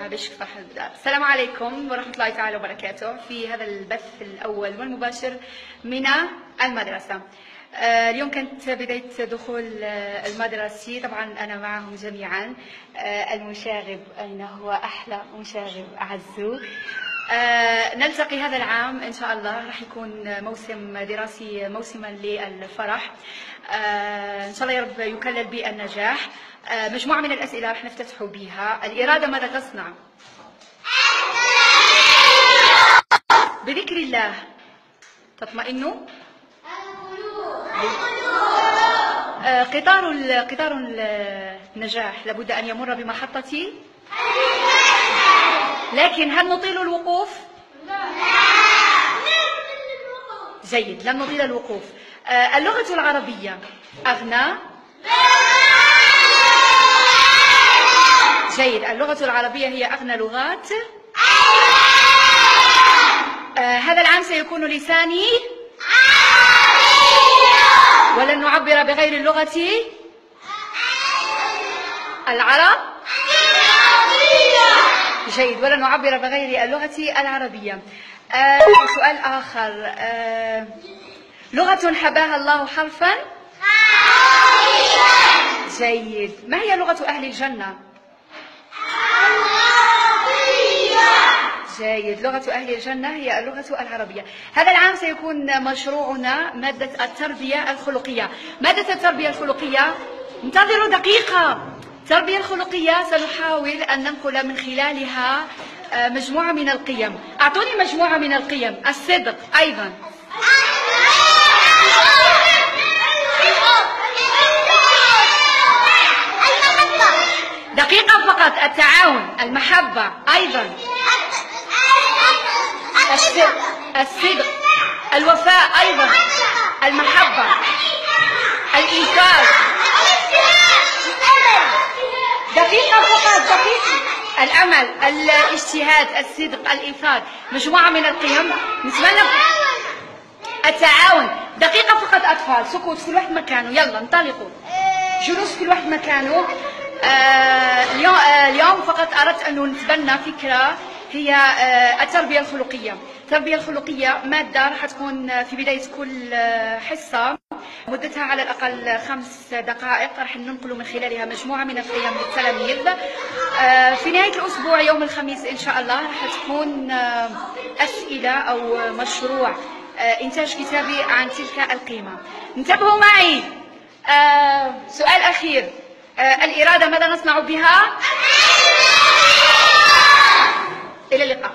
بشك فرح البدار. السلام عليكم ورحمة الله تعالى وبركاته في هذا البث الأول والمباشر من المدرسة. اليوم كانت بداية دخول المدرسي، طبعا أنا معهم جميعا. المشاغب أين هو أحلى مشاغب أعزو. نلتقي هذا العام إن شاء الله، راح يكون موسم دراسي موسما للفرح. إن شاء الله يا رب يكلل بالنجاح. مجموعة من الأسئلة راح نفتتح بها. الإرادة ماذا تصنع؟ بذكر الله تطمئن قطار النجاح لابد أن يمر بمحطة، لكن هل نطيل الوقوف؟ جيد، لن نطيل الوقوف. اللغة العربية أغنى؟ جيد، اللغة العربية هي أغنى لغات. هذا العام سيكون لساني ولن نعبر بغير اللغة العربية. جيد، ولن نعبر بغير اللغة العربية. سؤال آخر، لغة حباها الله حرفا؟ جيد، ما هي لغة أهل الجنة؟ جيد، لغة أهل الجنة هي اللغة العربية. هذا العام سيكون مشروعنا مادة التربية الخلقية. مادة التربية الخلقية، انتظروا دقيقة. التربية الخلقية سنحاول أن ننقل من خلالها مجموعة من القيم. أعطوني مجموعة من القيم. الصدق أيضا، دقيقة فقط. التعاون، المحبة أيضا، الصدق، الوفاء أيضا، المحبة، الإيثار، دقيقة فقط، دقيقة، الأمل، الاجتهاد، الصدق، الإيثار، مجموعة من القيم. نتمنى التعاون. دقيقة فقط أطفال، سكوت، كل واحد مكانه، يلا انطلقوا. جلوس كل واحد مكانه. اليوم فقط أردت أن نتبنى فكرة هي التربية الخلقية. التربية الخلقية مادة راح تكون في بداية كل حصة، مدتها على الأقل 5 دقائق، راح ننقل من خلالها مجموعة من القيم للتلاميذ. في نهاية الأسبوع يوم الخميس إن شاء الله راح تكون أسئلة أو مشروع إنتاج كتابي عن تلك القيمة. انتبهوا معي. سؤال أخير، الإرادة ماذا نصنع بها؟ إلى اللقاء.